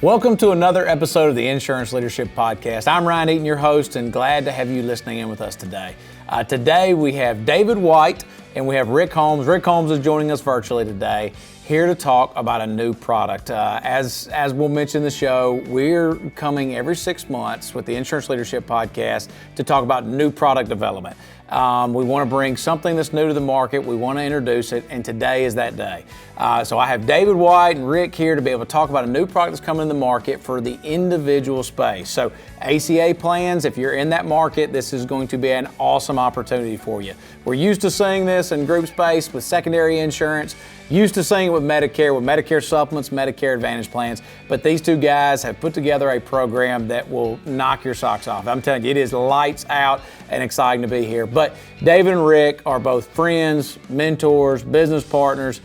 Welcome to another episode of the Insurance Leadership Podcast. I'm Ryan Eaton, your host, and glad to have you listening in with us today. Today we have David White and we have Rick Holmes. Rick Holmes is joining us virtually today, here to talk about a new product. As we'll mention in the show, we're coming every 6 months with the Insurance Leadership Podcast to talk about new product development. We want to bring something that's new to the market. We want to introduce it, and today is that day. So I have David White and Rick here to be able to talk about a new product that's coming in the market for the individual space. So ACA plans, if you're in that market, this is going to be an awesome opportunity for you. We're used to seeing this in group space with secondary insurance, used to seeing it with Medicare supplements, Medicare Advantage plans, but these two guys have put together a program that will knock your socks off. I'm telling you, it is lights out and exciting to be here. But David and Rick are both friends, mentors, business partners.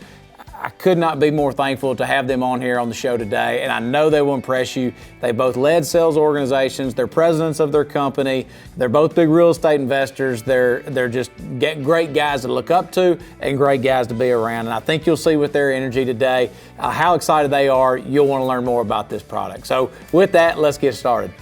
I could not be more thankful to have them on here on the show today, and I know they will impress you. They both led sales organizations. They're presidents of their company. They're both big real estate investors. They're just great guys to look up to and great guys to be around. And I think you'll see with their energy today how excited they are. You'll want to learn more about this product. So with that, let's get started.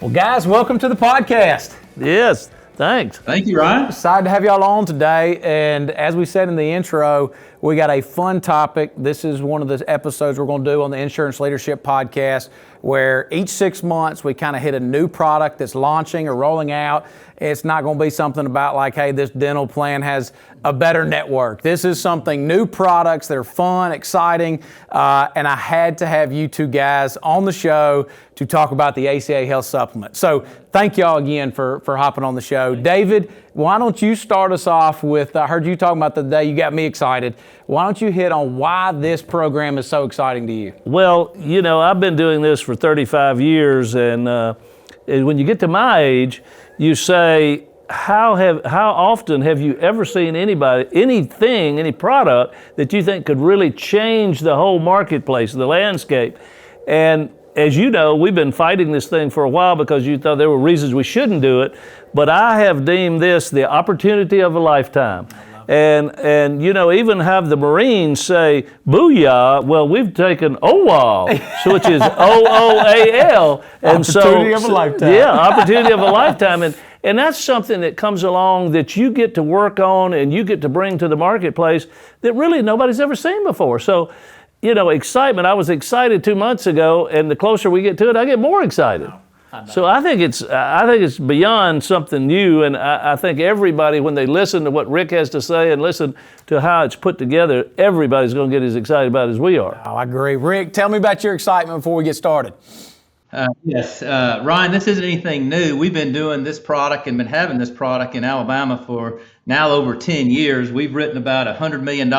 Well, guys, welcome to the podcast. Yes, thanks. Thank you, Ryan. Excited to have y'all on today. And as we said in the intro, we got a fun topic. This is one of the episodes we're going to do on the Insurance Leadership Podcast, where each 6 months we kind of hit a new product that's launching or rolling out. It's not going to be something about like, hey, this dental plan has a better network. This is something, new products that are fun, exciting, and I had to have you two guys on the show to talk about the ACA Health Supplement. So thank y'all again for hopping on the show. David, why don't you start us off with, I heard you talking about the day, you got me excited. Why don't you hit on why this program is so exciting to you? Well, you know, I've been doing this for 35 years, and when you get to my age, you say, how often have you ever seen any product that you think could really change the whole marketplace, the landscape? And as you know, we've been fighting this thing for a while because you thought there were reasons we shouldn't do it, but I have deemed this the opportunity of a lifetime. And you know, even have the Marines say, booyah, well, we've taken OWAL, which is OOAL. And opportunity of a lifetime. Yeah, opportunity of a lifetime. And that's something that comes along that you get to work on and you get to bring to the marketplace that really nobody's ever seen before. So, you know, excitement. I was excited 2 months ago, and the closer we get to it, I get more excited. So I think it's beyond something new, and I think everybody, when they listen to what Rick has to say and listen to how it's put together, everybody's going to get as excited about it as we are. Oh, I agree. Rick, tell me about your excitement before we get started. Yes, Ryan, this isn't anything new. We've been doing this product and been having this product in Alabama for now over 10 years. We've written about $100 million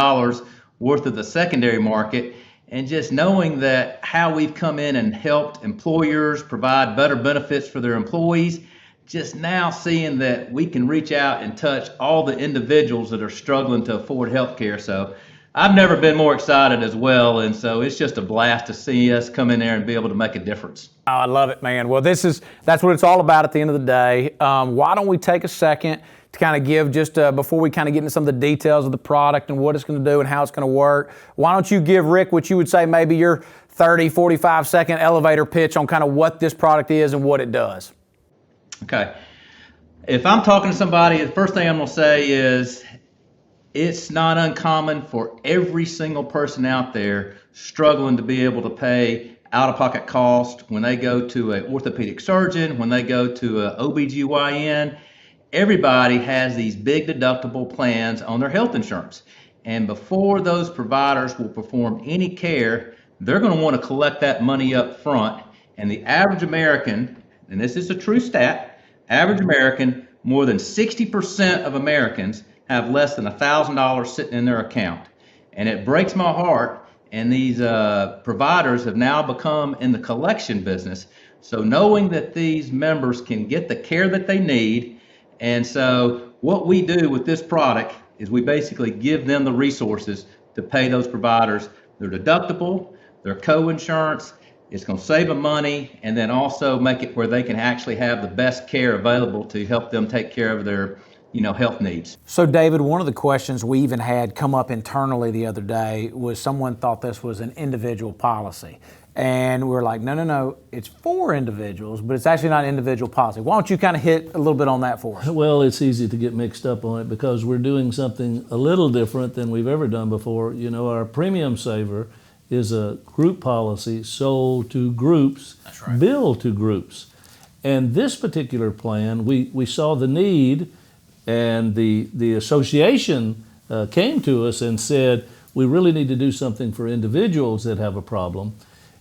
worth of the secondary market. And just knowing that how we've come in and helped employers provide better benefits for their employees, just now seeing that we can reach out and touch all the individuals that are struggling to afford health care. So I've never been more excited as well. And so it's just a blast to see us come in there and be able to make a difference. Oh, I love it, man. Well, that's what it's all about at the end of the day. Why don't we take a second to kind of give just before we kind of get into some of the details of the product and what it's going to do and how it's going to work, why don't you give Rick what you would say maybe your 30, 45 second elevator pitch on kind of what this product is and what it does? Okay. If I'm talking to somebody, the first thing I'm going to say is it's not uncommon for every single person out there struggling to be able to pay out-of-pocket cost when they go to an orthopedic surgeon, when they go to an OBGYN. Everybody has these big deductible plans on their health insurance. And before those providers will perform any care, they're going to want to collect that money up front. And the average American, and this is a true stat, average American, more than 60% of Americans have less than $1,000 sitting in their account. And it breaks my heart. And these providers have now become in the collection business. So knowing that these members can get the care that they need, and so what we do with this product is we basically give them the resources to pay those providers their deductible, their co-insurance. It's going to save them money and then also make it where they can actually have the best care available to help them take care of their health needs. So David, one of the questions we even had come up internally the other day was someone thought this was an individual policy. And we were like, no, it's for individuals, but it's actually not an individual policy. Why don't you kind of hit a little bit on that for us? Well, it's easy to get mixed up on it because we're doing something a little different than we've ever done before. You know, our premium saver is a group policy sold to groups, That's right. billed to groups. And this particular plan, we saw the need, and the association came to us and said, we really need to do something for individuals that have a problem.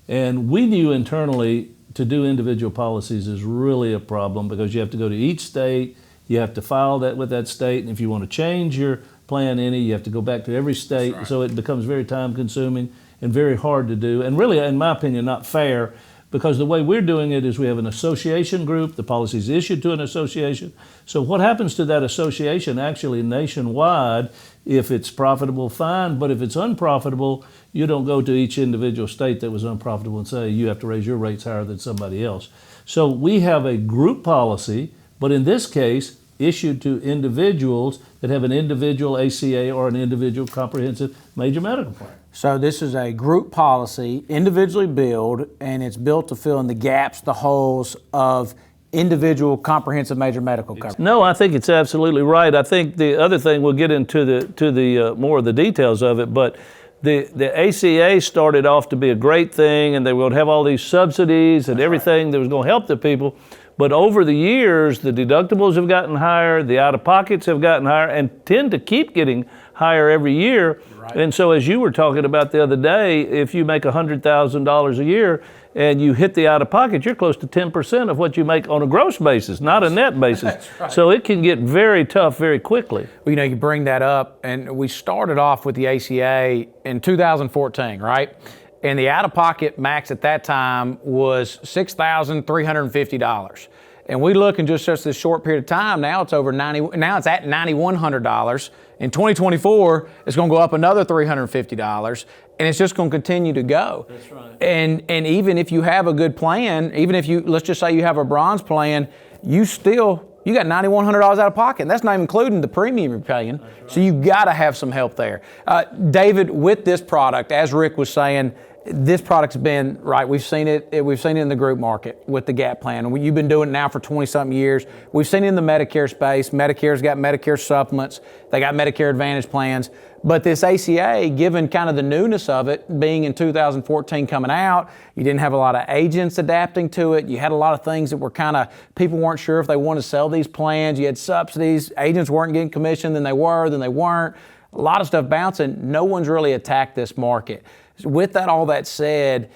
And we knew internally to do individual policies is really a problem because you have to go to each state, you have to file that with that state, and if you want to change your plan you have to go back to every state. Right. So it becomes very time consuming and very hard to do, and really, in my opinion, not fair, because the way we're doing it is we have an association group, the policy is issued to an association. So what happens to that association actually nationwide, if it's profitable, fine, but if it's unprofitable, you don't go to each individual state that was unprofitable and say you have to raise your rates higher than somebody else. So we have a group policy, but in this case, issued to individuals that have an individual ACA or an individual comprehensive major medical plan. So this is a group policy, individually billed, and it's built to fill in the gaps, the holes of individual comprehensive major medical coverage. No, I think it's absolutely right. I think the other thing, we'll get into the more of the details of it, but the ACA started off to be a great thing, and they would have all these subsidies and everything that was going to help the people. But over the years, the deductibles have gotten higher, the out-of-pockets have gotten higher, and tend to keep getting higher every year. Right. And so as you were talking about the other day, if you make $100,000 a year and you hit the out-of-pocket, you're close to 10% of what you make on a gross basis, not a net basis. That's right. So it can get very tough very quickly. Well, you know, you bring that up, and we started off with the ACA in 2014, right? And the out-of-pocket max at that time was $6,350. And we look in just this short period of time, now it's over now it's at $9,100. In 2024, it's going to go up another $350, and it's just going to continue to go. That's right. And even if you have a good plan, even if let's just say you have a bronze plan, you got $9,100 out of pocket, and that's not even including the premium you're paying. Right. So you got to have some help there. David, with this product, as Rick was saying, this product's been, right, we've seen it in the group market with the GAP plan. You've been doing it now for 20-something years. We've seen it in the Medicare space. Medicare's got Medicare supplements. They got Medicare Advantage plans. But this ACA, given kind of the newness of it, being in 2014 coming out, you didn't have a lot of agents adapting to it. You had a lot of things that were kind of, people weren't sure if they wanted to sell these plans. You had subsidies. Agents weren't getting commission, then they were, then they weren't. A lot of stuff bouncing. No one's really attacked this market. With that, all that said,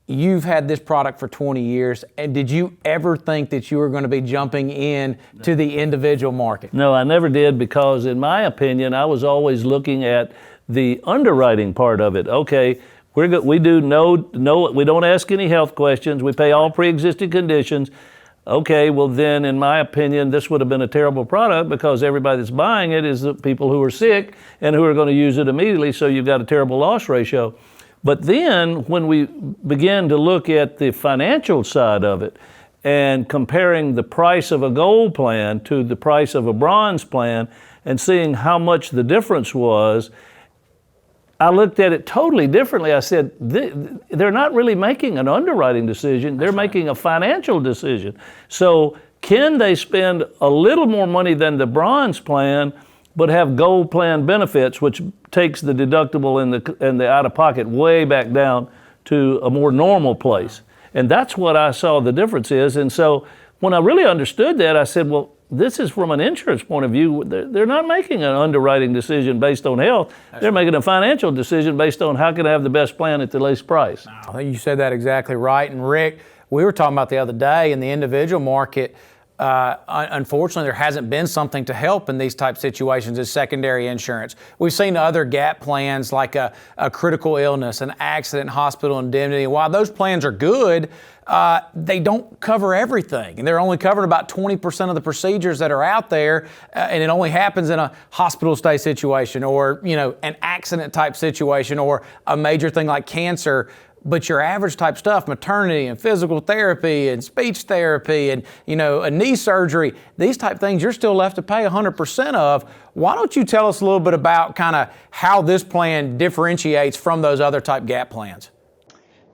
you've had this product for 20 years, and did you ever think that you were going to be jumping in to the individual market? No, I never did, because in my opinion, I was always looking at the underwriting part of it. Okay, we don't ask any health questions. We pay all pre-existing conditions. Okay, well then, in my opinion, this would have been a terrible product because everybody that's buying it is the people who are sick and who are going to use it immediately, so you've got a terrible loss ratio. But then, when we began to look at the financial side of it and comparing the price of a gold plan to the price of a bronze plan and seeing how much the difference was, I looked at it totally differently. I said, they're not really making an underwriting decision, they're making a financial decision. So can they spend a little more money than the bronze plan, but have gold plan benefits, which takes the deductible and the out-of-pocket way back down to a more normal place? And that's what I saw the difference is. And so when I really understood that, I said, well, this is from an insurance point of view. They're not making an underwriting decision based on health. They're making a financial decision based on how can I have the best plan at the least price. I think you said that exactly right. And Rick, we were talking about the other day in the individual market, unfortunately, there hasn't been something to help in these type situations as secondary insurance. We've seen other GAP plans like a critical illness, an accident, hospital indemnity. And while those plans are good, they don't cover everything. And they're only covering about 20% of the procedures that are out there. And it only happens in a hospital stay situation or, an accident type situation or a major thing like cancer. But your average type stuff, maternity and physical therapy and speech therapy and, a knee surgery, these type things you're still left to pay 100% of. Why don't you tell us a little bit about kind of how this plan differentiates from those other type GAP plans?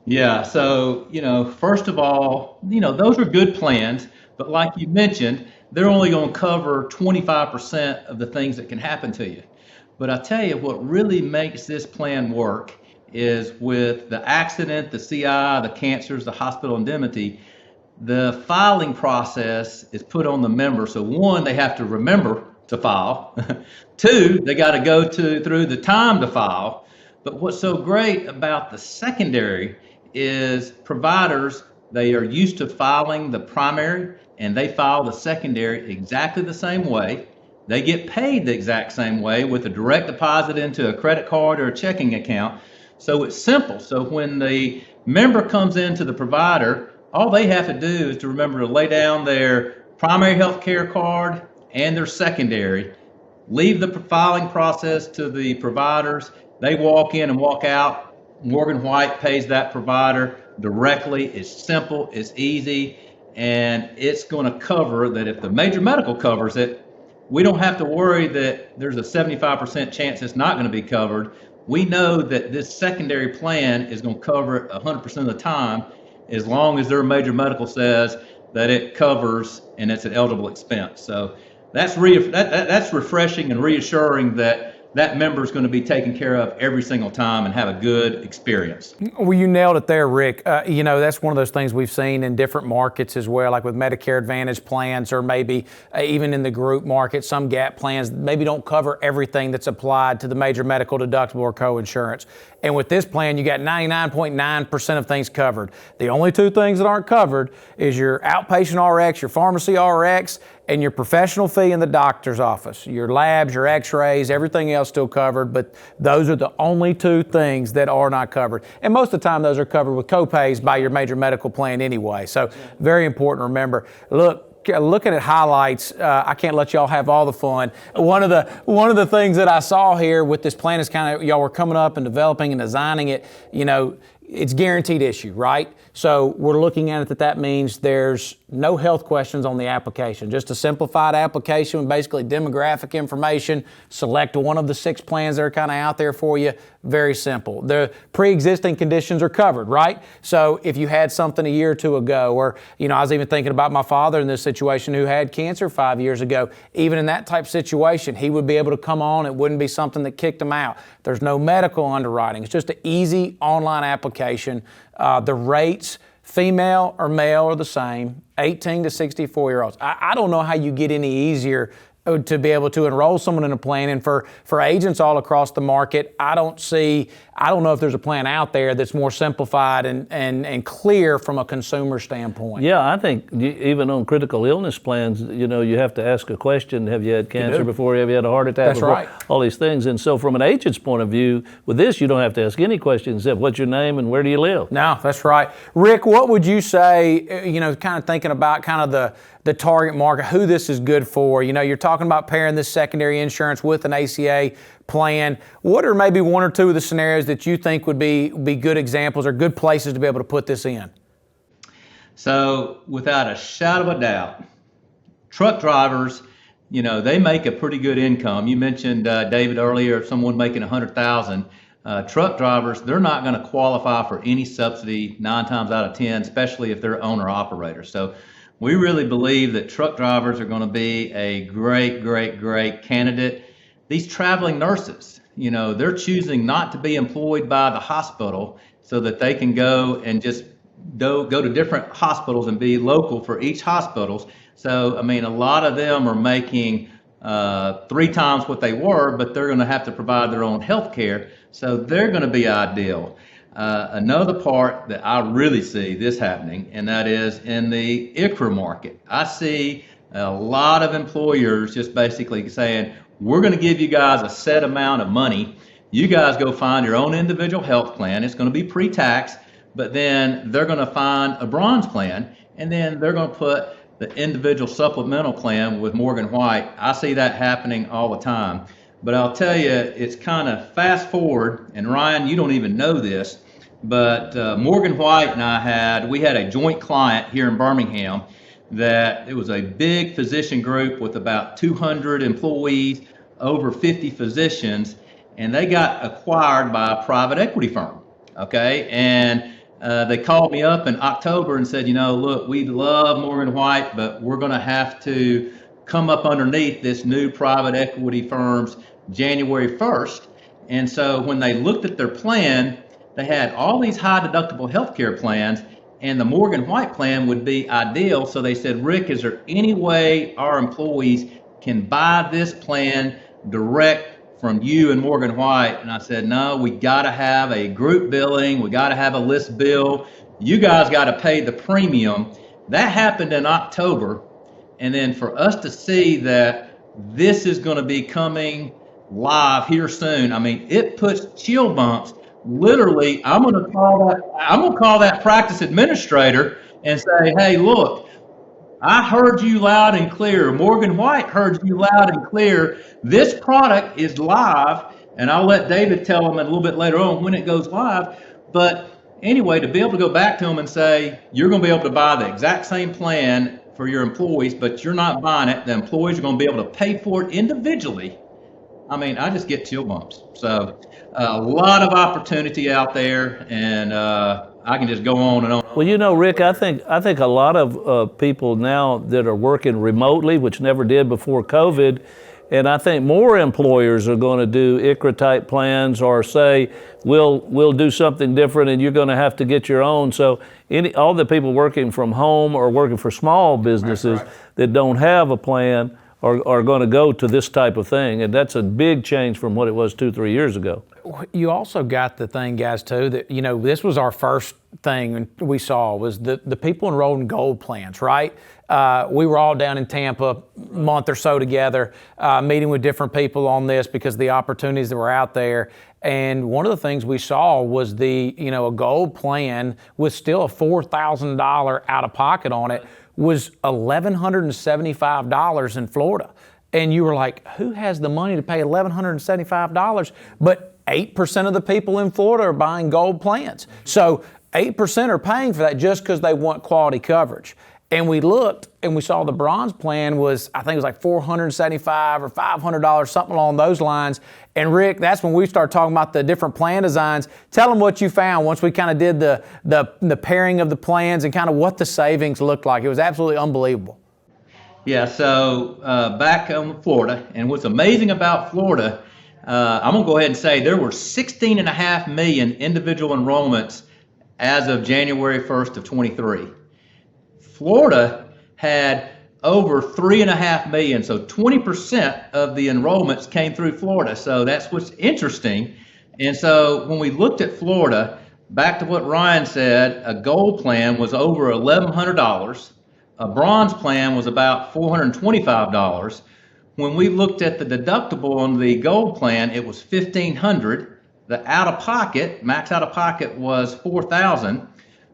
Yeah, so, first of all, those are good plans, but like you mentioned, they're only going to cover 25% of the things that can happen to you. But I tell you, what really makes this plan work is with the accident, the CI, the cancers, the hospital indemnity, the filing process is put on the member. So one, they have to remember to file. Two, they got to go through the time to file. But what's so great about the secondary is providers, they are used to filing the primary and they file the secondary exactly the same way. They get paid the exact same way with a direct deposit into a credit card or a checking account. So it's simple. So when the member comes into the provider, all they have to do is to remember to lay down their primary health care card and their secondary, leave the filing process to the providers. They walk in and walk out. Morgan White pays that provider directly. It's simple, it's easy, and it's going to cover that. If the major medical covers it, we don't have to worry that there's a 75% chance it's not going to be covered. We know that this secondary plan is going to cover it 100% of the time, as long as their major medical says that it covers and it's an eligible expense. So that's refreshing and reassuring that that member is going to be taken care of every single time and have a good experience. Well, you nailed it there, Rick. That's one of those things we've seen in different markets as well, like with Medicare Advantage plans, or maybe even in the group market, some gap plans maybe don't cover everything that's applied to the major medical deductible or co-insurance. And with this plan, you got 99.9% of things covered. The only two things that aren't covered is your outpatient RX, your pharmacy RX, and your professional fee in the doctor's office. Your labs, your x-rays, everything else still covered, but those are the only two things that are not covered. And most of the time, those are covered with co-pays by your major medical plan anyway. So very important to remember. Looking at highlights, I can't let y'all have all the fun. One of the things that I saw here with this plan is kind of y'all were coming up and developing and designing it. It's guaranteed issue, right? So we're looking at it that means there's no health questions on the application. Just a simplified application with basically demographic information. Select one of the 6 plans that are kind of out there for you. Very simple. The pre-existing conditions are covered, right? So if you had something a year or two ago, or I was even thinking about my father in this situation who had cancer 5 years ago. Even in that type of situation, he would be able to come on. It wouldn't be something that kicked him out. There's no medical underwriting. It's just an easy online application. The rates, female or male, are the same, 18 to 64-year-olds. I don't know how you get any easier to be able to enroll someone in a plan. And for agents all across the market, I don't know if there's a plan out there that's more simplified and clear from a consumer standpoint. Yeah, I think even on critical illness plans, you have to ask a question. Have you had cancer before? Have you had a heart attack before? Right. All these things. And so from an agent's point of view, with this, you don't have to ask any questions except what's your name and where do you live? No, that's right. Rick, what would you say, kind of thinking about kind of the target market, who this is good for? You're talking about pairing this secondary insurance with an ACA plan. What are maybe one or two of the scenarios that you think would be good examples or good places to be able to put this in? So without a shadow of a doubt, truck drivers, they make a pretty good income. You mentioned, David, earlier, someone making $100,000. Truck drivers, they're not going to qualify for any subsidy 9 times out of 10, especially if they're owner-operators. So we really believe that truck drivers are going to be a great, great, great candidate. These traveling nurses, they're choosing not to be employed by the hospital so that they can go and just go to different hospitals and be local for each hospital. So, a lot of them are making 3 times what they were, but they're going to have to provide their own health care. So they're going to be ideal. Another part that I really see this happening, and that is in the ICHRA market. I see a lot of employers just basically saying, we're going to give you guys a set amount of money. You guys go find your own individual health plan. It's going to be pre-tax, but then they're going to find a bronze plan, and then they're going to put the individual supplemental plan with Morgan White. I see that happening all the time. But I'll tell you, it's kind of fast forward, and Ryan, you don't even know this, but Morgan White and we had a joint client here in Birmingham that it was a big physician group with about 200 employees, over 50 physicians, and they got acquired by a private equity firm, okay? And They called me up in October and said, look, we love Morgan White, but we're going to have to come up underneath this new private equity firm's January 1st. And so when they looked at their plan, they had all these high deductible healthcare plans, and the Morgan White plan would be ideal. So they said, Rick, is there any way our employees can buy this plan direct from you and Morgan White? And I said, no, we got to have a group billing. We got to have a list bill. You guys got to pay the premium. That happened in October. And then for us to see that this is going to be coming live here soon, I mean, it puts chill bumps. Literally, I'm going to call that practice administrator and say, hey, look, I heard you loud and clear. Morgan White heard you loud and clear. This product is live, and I'll let David tell them a little bit later on when it goes live. But anyway, to be able to go back to them and say, you're going to be able to buy the exact same plan for your employees, but you're not buying it. The employees are going to be able to pay for it individually. I mean, I just get chill bumps. So a lot of opportunity out there, and I can just go on and on. Well, Rick, I think a lot of people now that are working remotely, which never did before COVID, and I think more employers are going to do ICRA type plans, or say we'll do something different, and you're going to have to get your own. So all the people working from home or working for small businesses that don't have a plan are going to go to this type of thing, and that's a big change from what it was 2-3 years ago. You also got the thing, guys, too, that, this was our first thing we saw was the people enrolled in gold plans, right? We were all down in Tampa a month or so together, meeting with different people on this because of the opportunities that were out there. And one of the things we saw was a gold plan with still a $4,000 out of pocket on it was $1,175 in Florida. And you were like, who has the money to pay $1,175? But 8% of the people in Florida are buying gold plans. So 8% are paying for that just because they want quality coverage. And we looked and we saw the bronze plan was, I think it was like $475 or $500, something along those lines. And Rick, that's when we started talking about the different plan designs. Tell them what you found once we kind of did the pairing of the plans and kind of what the savings looked like. It was absolutely unbelievable. Yeah, so back on Florida, and what's amazing about Florida, I'm going to go ahead and say there were 16.5 million individual enrollments as of January 1st of 23. Florida had over 3.5 million, so 20% of the enrollments came through Florida. So that's what's interesting. And so when we looked at Florida, back to what Ryan said, a gold plan was over $1,100. A bronze plan was about $425. When we looked at the deductible on the gold plan, it was $1,500. The out-of-pocket, max out-of-pocket was $4,000.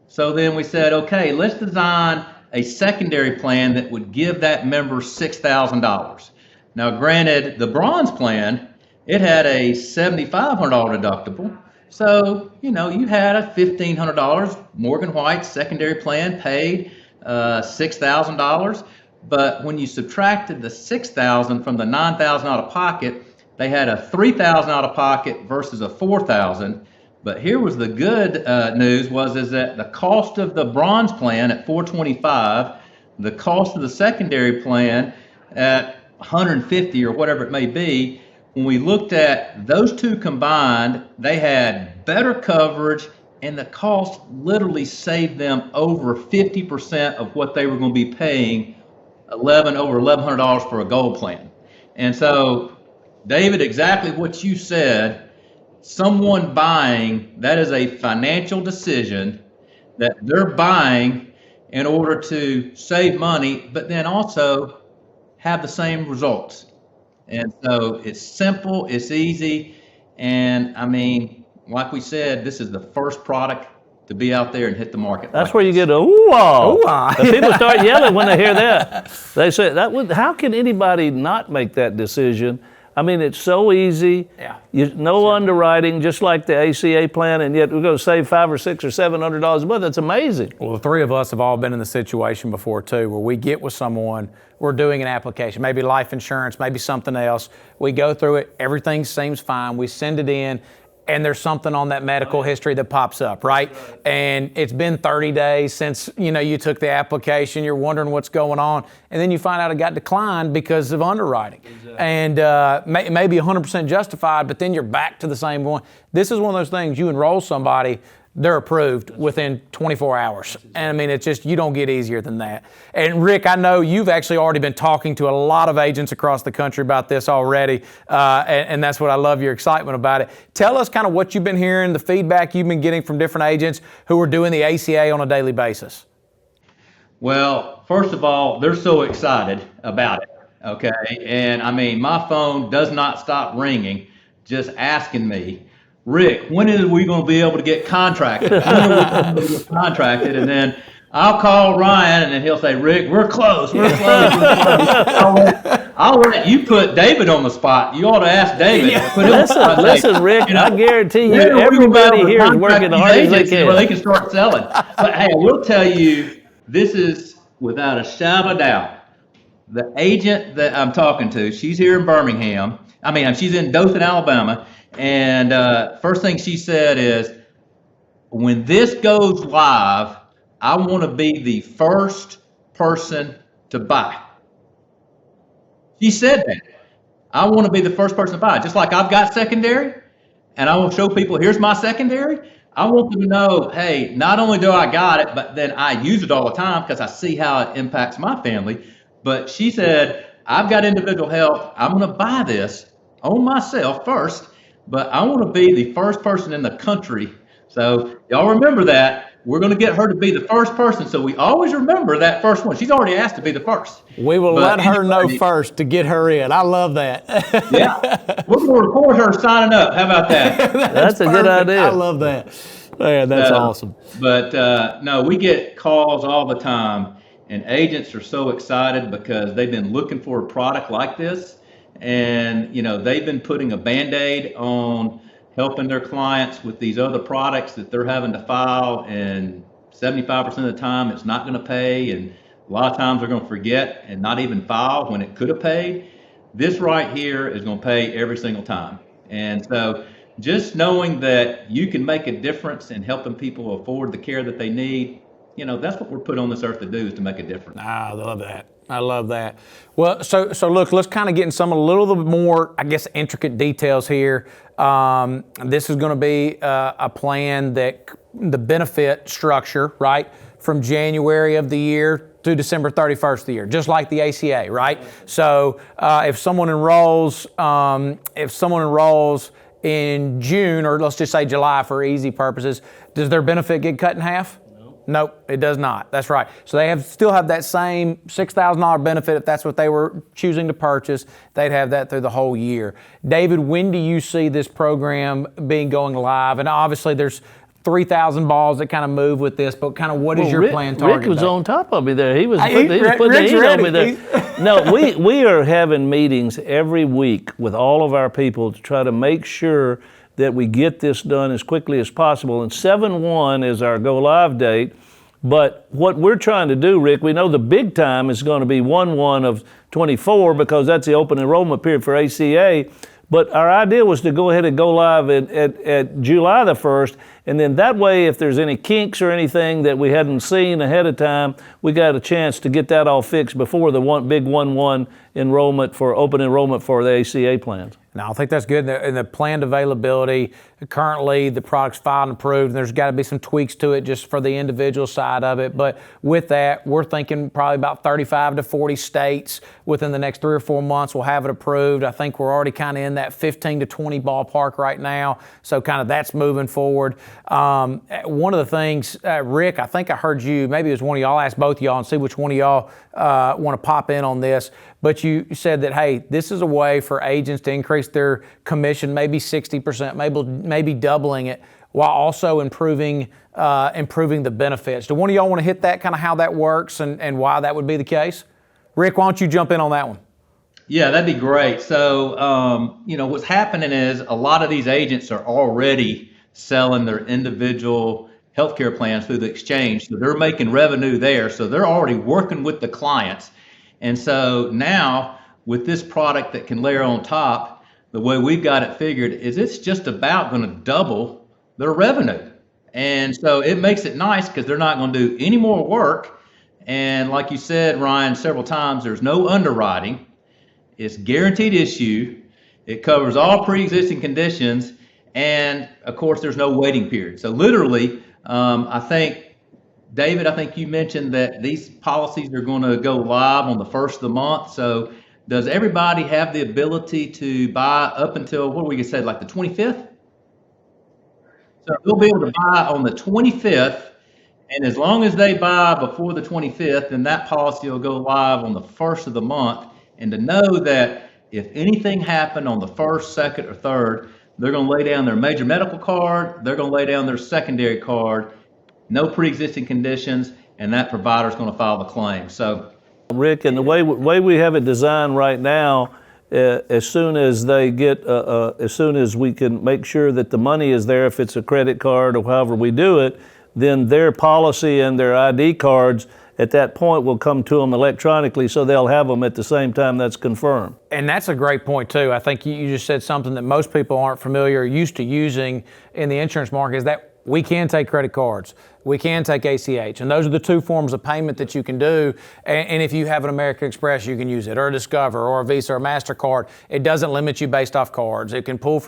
So then we said, okay, let's design a secondary plan that would give that member $6,000. Now, granted, the bronze plan, it had a $7,500 deductible. So, you had a $1,500 Morgan White secondary plan paid $6,000. But when you subtracted the $6,000 from the $9,000 out of pocket, they had a $3,000 out of pocket versus a $4,000. But here was the good news is that the cost of the bronze plan at $425, the cost of the secondary plan at $150 or whatever it may be, when we looked at those two combined, they had better coverage, and the cost literally saved them over 50% of what they were going to be paying, over $1,100 for a gold plan. And so, David, exactly what you said. Someone buying, that is a financial decision that they're buying in order to save money, but then also have the same results. And so it's simple, it's easy, and I mean, like we said, this is the first product to be out there and hit the market. That's where you get a ooh-ah. The people start yelling when they hear that. They say, how can anybody not make that decision? I mean, it's so easy. Yeah. No underwriting, just like the ACA plan, and yet we're going to save $500 or $600 or $700 a month. That's amazing. Well, the three of us have all been in the situation before too, where we get with someone, we're doing an application, maybe life insurance, maybe something else. We go through it, everything seems fine. We send it in, and there's something on that medical history that pops up, right? And it's been 30 days since, you took the application, you're wondering what's going on, and then you find out it got declined because of underwriting. Exactly. And maybe 100% justified, but then you're back to the same one. This is one of those things, you enroll somebody, they're approved within 24 hours. And I mean, it's just, you don't get easier than that. And Rick, I know you've actually already been talking to a lot of agents across the country about this already, and that's what I love, your excitement about it. Tell us kind of what you've been hearing, the feedback you've been getting from different agents who are doing the ACA on a daily basis. Well, first of all, they're so excited about it, okay? And I mean, my phone does not stop ringing, just asking me, Rick, when are we going to be able to get contracted? When are we going to get contracted? And then I'll call Ryan, and then he'll say, Rick, we're close. I'll let you put David on the spot. You ought to ask David. Yeah. Listen, Rick, I guarantee you, everybody here is working the hardest they can. Where they can start selling. But hey, I will tell you, this is without a shadow of a doubt. The agent that I'm talking to, she's here in Birmingham. She's in Dothan, Alabama. And first thing she said is, when this goes live, I want to be the first person to buy. She said that. I want to be the first person to buy. Just like I've got secondary, and I will show people, here's my secondary. I want them to know, hey, not only do I got it, but then I use it all the time because I see how it impacts my family. But she said, I've got individual health. I'm going to buy this on myself first. But I want to be the first person in the country. So y'all remember that. We're going to get her to be the first person. So we always remember that first one. She's already asked to be the first. We will let her know first to get her in. I love that. Yeah. We're going to record her signing up. How about that? That's a good idea. I love that. Man, that's awesome. But no, we get calls all the time. And agents are so excited because they've been looking for a product like this. And, they've been putting a Band-Aid on helping their clients with these other products that they're having to file. And 75% of the time, it's not going to pay. And a lot of times they're going to forget and not even file when it could have paid. This right here is going to pay every single time. And so just knowing that you can make a difference in helping people afford the care that they need, that's what we're put on this earth to do, is to make a difference. I love that. I love that. Well, so look, let's kind of get in a little bit more, intricate details here. This is going to be a plan that the benefit structure, right, from January of the year to December 31st of the year, just like the ACA, right? So if someone enrolls in June, or let's just say July for easy purposes, does their benefit get cut in half? Nope, it does not. That's right. So they still have that same $6,000 benefit if that's what they were choosing to purchase. They'd have that through the whole year. David, when do you see this program going live? And obviously there's 3,000 balls that kind of move with this, but kind of what is your plan target? Rick was on top of me there. He was putting the heat on me there. No, we are having meetings every week with all of our people to try to make sure that we get this done as quickly as possible. And 7/1 is our go live date. But what we're trying to do, Rick, we know the big time is going to be 1/1 of 24 because that's the open enrollment period for ACA. But our idea was to go ahead and go live at July the 1st. And then that way, if there's any kinks or anything that we hadn't seen ahead of time, we got a chance to get that all fixed before the big 1/1 enrollment for open enrollment for the ACA plans. Now, I think that's good. And the planned availability, currently the product's filed and approved, and there's got to be some tweaks to it just for the individual side of it. But with that, we're thinking probably about 35 to 40 states within the next 3 or 4 months will have it approved. I think we're already kind of in that 15 to 20 ballpark right now. So kind of that's moving forward. One of the things, Rick, I think I heard you, maybe it was one of y'all, ask both of y'all and see which one of y'all want to pop in on this. But you said that, hey, this is a way for agents to increase their commission, maybe 60%, maybe doubling it, while also improving the benefits. Do one of y'all want to hit that, kind of how that works and why that would be the case? Rick, why don't you jump in on that one? Yeah, that'd be great. So, what's happening is a lot of these agents are already selling their individual healthcare plans through the exchange. So they're making revenue there. So they're already working with the clients. And so now with this product that can layer on top, the way we've got it figured is it's just about going to double their revenue. And so it makes it nice because they're not going to do any more work. And like you said, Ryan, several times, there's no underwriting. It's guaranteed issue. It covers all pre-existing conditions. And of course, there's no waiting period. So literally, I think, David, I think you mentioned that these policies are going to go live on the first of the month. So does everybody have the ability to buy up until, what we could say, like the 25th? So they'll be able to buy on the 25th, and as long as they buy before the 25th, then that policy will go live on the first of the month. And to know that if anything happened on the first, second, or third, they're going to lay down their major medical card, they're going to lay down their secondary card, no pre-existing conditions, and that provider's going to file the claim. So, Rick, and the way we have it designed right now, as soon as they get, as soon as we can make sure that the money is there, if it's a credit card or however we do it, then their policy and their ID cards at that point will come to them electronically, so they'll have them at the same time that's confirmed. And that's a great point too. I think you just said something that most people aren't familiar or used to using in the insurance market, is that we can take credit cards. We can take ACH, and those are the two forms of payment that you can do. And if you have an American Express, you can use it, or a Discover, or a Visa, or a MasterCard. It doesn't limit you based off cards. It can pull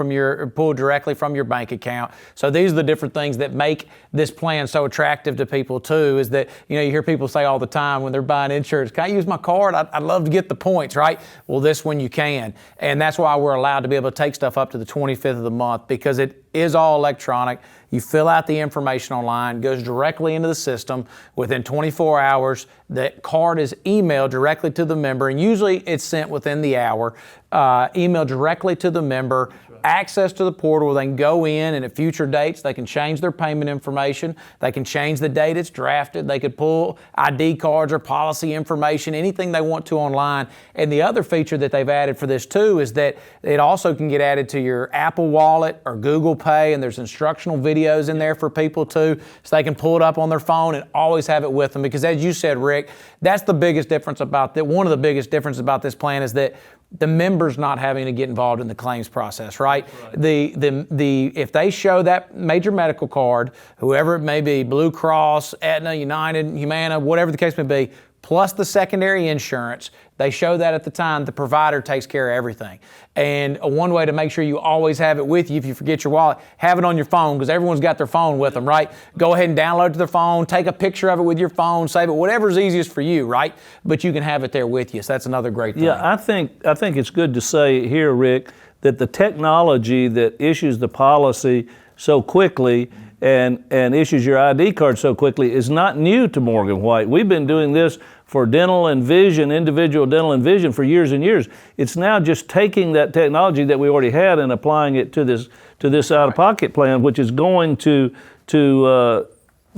directly from your bank account. So these are the different things that make this plan so attractive to people too. Is that, you hear people say all the time when they're buying insurance, "Can I use my card? I'd love to get the points," right? Well, this one you can, and that's why we're allowed to be able to take stuff up to the 25th of the month, because it is all electronic. You fill out the information online, goes directly into the system. Within 24 hours, that card is emailed directly to the member, and usually it's sent within the hour. Emailed directly to the member. Access to the portal. They can go in, and at future dates, they can change their payment information. They can change the date it's drafted. They could pull ID cards or policy information, anything they want to online. And the other feature that they've added for this too is that it also can get added to your Apple Wallet or Google Pay, and there's instructional videos in there for people too, so they can pull it up on their phone and always have it with them. Because as you said, Rick, that's the biggest difference about that. One of the biggest differences about this plan is that the member's not having to get involved in the claims process, right? If they show that major medical card, whoever it may be, Blue Cross, Aetna, United, Humana, whatever the case may be, plus the secondary insurance, they show that at the time, the provider takes care of everything. And one way to make sure you always have it with you, if you forget your wallet, have it on your phone, because everyone's got their phone with them, right? Go ahead and download it to their phone, take a picture of it with your phone, save it, whatever's easiest for you, right? But you can have it there with you, so that's another great thing. Yeah, I think it's good to say here, Rick, that the technology that issues the policy so quickly and issues your ID card so quickly is not new to Morgan White. We've been doing this for dental and vision, individual dental and vision, for years and years. It's now just taking that technology that we already had and applying it to this out-of-pocket plan, which is going to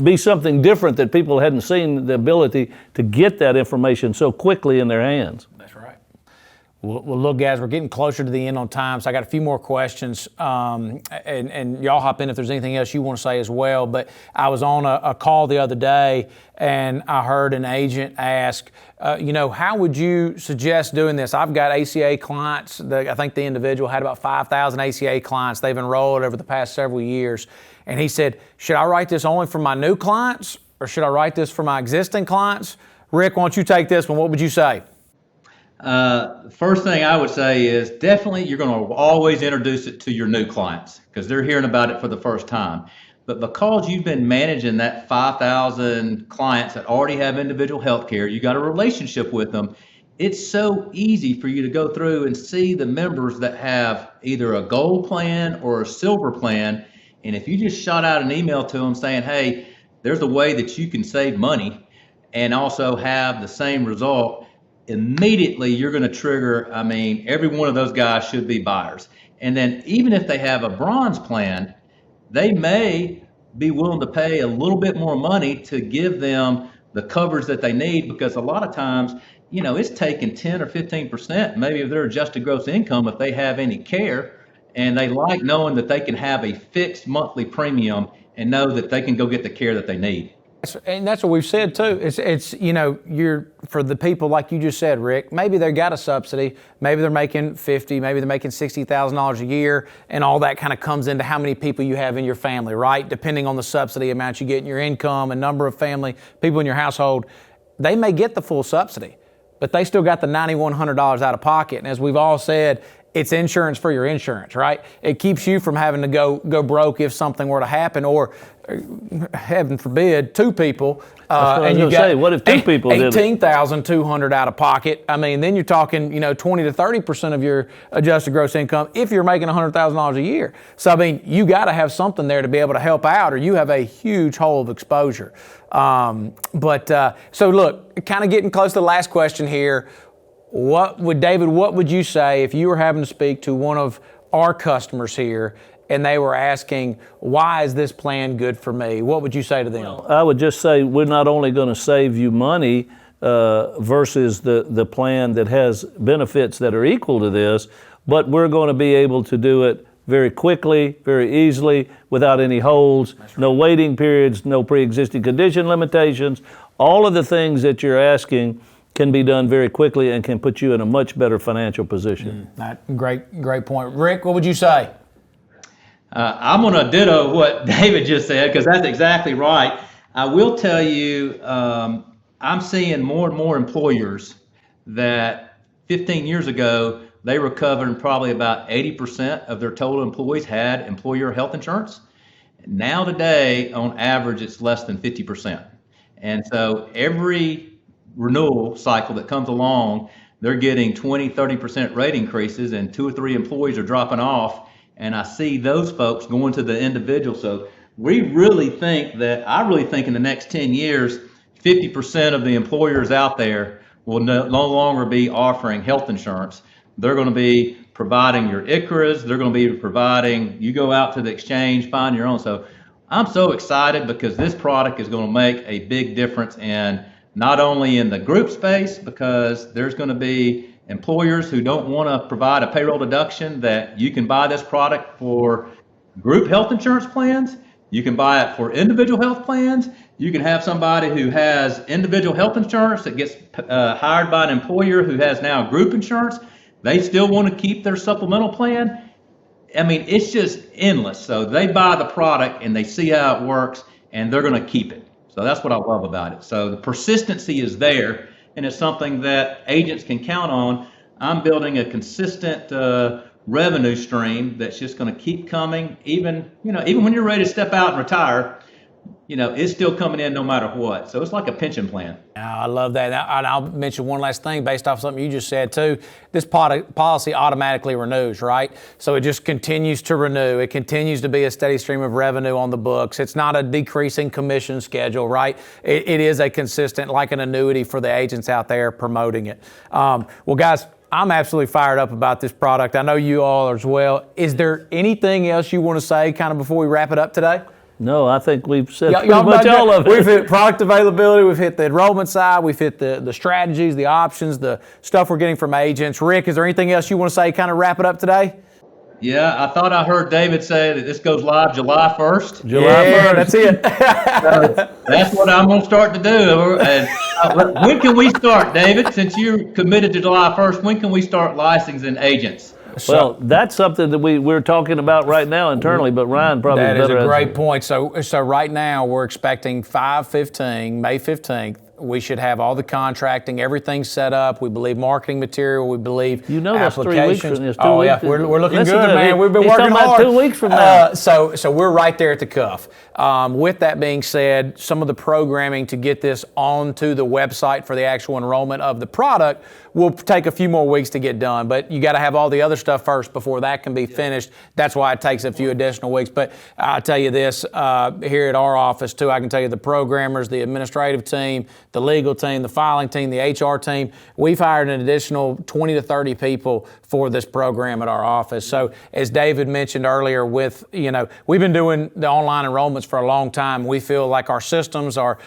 be something different that people hadn't seen the ability to get that information so quickly in their hands. That's right. Well, look, guys, we're getting closer to the end on time, so I got a few more questions, and y'all hop in if there's anything else you want to say as well. But I was on a call the other day, and I heard an agent ask, how would you suggest doing this? I've got ACA clients. I think the individual had about 5,000 ACA clients they've enrolled over the past several years. And he said, should I write this only for my new clients, or should I write this for my existing clients? Rick, why don't you take this one? What would you say? First thing I would say is definitely you're going to always introduce it to your new clients because they're hearing about it for the first time. But because you've been managing that 5,000 clients that already have individual health care, you got a relationship with them, it's so easy for you to go through and see the members that have either a gold plan or a silver plan. And if you just shot out an email to them saying, hey, there's a way that you can save money and also have the same result, immediately you're going to trigger, every one of those guys should be buyers. And then even if they have a bronze plan, they may be willing to pay a little bit more money to give them the coverage that they need, because a lot of times, it's taking 10 or 15%, maybe of their adjusted gross income if they have any care, and they like knowing that they can have a fixed monthly premium and know that they can go get the care that they need. And that's what we've said too. It's you're for the people like you just said, Rick. Maybe they got a subsidy. Maybe they're making $50,000. Maybe they're making $60,000 a year, and all that kind of comes into how many people you have in your family, right? Depending on the subsidy amount you get in your income and number of family people in your household, they may get the full subsidy, but they still got the $9,100 out of pocket. And as we've all said, it's insurance for your insurance, right? It keeps you from having to go broke if something were to happen, or heaven forbid, two people. And you got what if two people did it? $18,200 out of pocket. I mean, then you're talking, 20 to 30% of your adjusted gross income if you're making $100,000 a year. So I mean, you got to have something there to be able to help out, or you have a huge hole of exposure. So look, kind of getting close to the last question here. What would you say if you were having to speak to one of our customers here and they were asking, why is this plan good for me? What would you say to them? Well, I would just say we're not only going to save you money versus the plan that has benefits that are equal to this, but we're going to be able to do it very quickly, very easily, without any holds, no waiting periods, no pre-existing condition limitations. All of the things that you're asking can be done very quickly and can put you in a much better financial position. Great point. Rick, what would you say? I'm going to ditto what David just said, because that's exactly right. I will tell you, I'm seeing more and more employers that 15 years ago, they were covering probably about 80% of their total employees had employer health insurance. Now today, on average, it's less than 50%. And so every renewal cycle that comes along, they're getting 20, 30% rate increases, and 2 or 3 employees are dropping off. And I see those folks going to the individual. So I really think in the next 10 years, 50% of the employers out there will no longer be offering health insurance. They're going to be providing your ICHRAs. They're going to be providing, you go out to the exchange, find your own. So I'm so excited because this product is going to make a big difference in not only in the group space, because there's going to be employers who don't want to provide a payroll deduction, that you can buy this product for group health insurance plans. You can buy it for individual health plans. You can have somebody who has individual health insurance that gets hired by an employer who has now group insurance. They still want to keep their supplemental plan. I mean, it's just endless. So they buy the product and they see how it works, and they're going to keep it. So that's what I love about it. So the persistency is there, and it's something that agents can count on. I'm building a consistent revenue stream that's just going to keep coming, even when you're ready to step out and retire. It's still coming in no matter what. So it's like a pension plan. I love that. And I'll mention one last thing based off something you just said too. This policy automatically renews, right? So it just continues to renew. It continues to be a steady stream of revenue on the books. It's not a decreasing commission schedule, right? It is a consistent, like an annuity for the agents out there promoting it. Well, guys, I'm absolutely fired up about this product. I know you all are as well. Is there anything else you want to say kind of before we wrap it up today? No, I think we've said pretty much all of it. We've hit product availability, we've hit the enrollment side, we've hit the strategies, the options, the stuff we're getting from agents. Rick, is there anything else you want to say, kind of wrap it up today? Yeah, I thought I heard David say that this goes live July 1st. July 1st. That's it. So that's what I'm going to start to do. And when can we start, David? Since you're committed to July 1st, when can we start licensing agents? Well, that's something that we're talking about right now internally, but Ryan probably that better. That is a great point. So right now we're expecting May 15th. We should have all the contracting, everything set up. We believe marketing material. We believe that's 3 weeks from this. Yeah, we're looking good, man. We've been working hard. 2 weeks from now. So we're right there at the cuff. With that being said, some of the programming to get this onto the website for the actual enrollment of the product will take a few more weeks to get done. But you got to have all the other stuff first before that can be finished. That's why it takes a few additional weeks. But I'll tell you this, here at our office too, I can tell you the programmers, the administrative team, the legal team, the filing team, the HR team, we've hired an additional 20 to 30 people for this program at our office. So as David mentioned earlier, we've been doing the online enrollments for a long time. We feel like our systems, our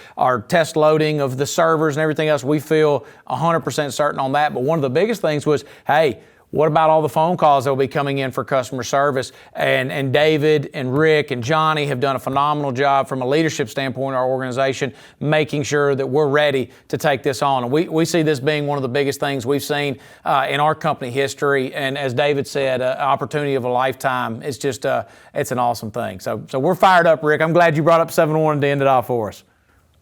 test loading of the servers and everything else, we feel 100% certain on that. But one of the biggest things was, hey, What about all the phone calls that will be coming in for customer service? And David and Rick and Johnny have done a phenomenal job from a leadership standpoint in our organization, making sure that we're ready to take this on. And we see this being one of the biggest things we've seen in our company history. And as David said, an opportunity of a lifetime. It's just, it's an awesome thing. So we're fired up, Rick. I'm glad you brought up 7-1 to end it off for us.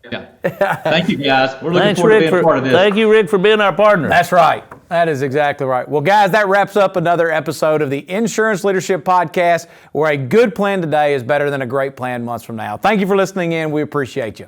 Yeah. Thank you, guys. We're looking Thanks, forward Rick, to being a part of this. Thank you, Rick, for being our partner. That's right. That is exactly right. Well, guys, that wraps up another episode of the Insurance Leadership Podcast, where a good plan today is better than a great plan months from now. Thank you for listening in. We appreciate you.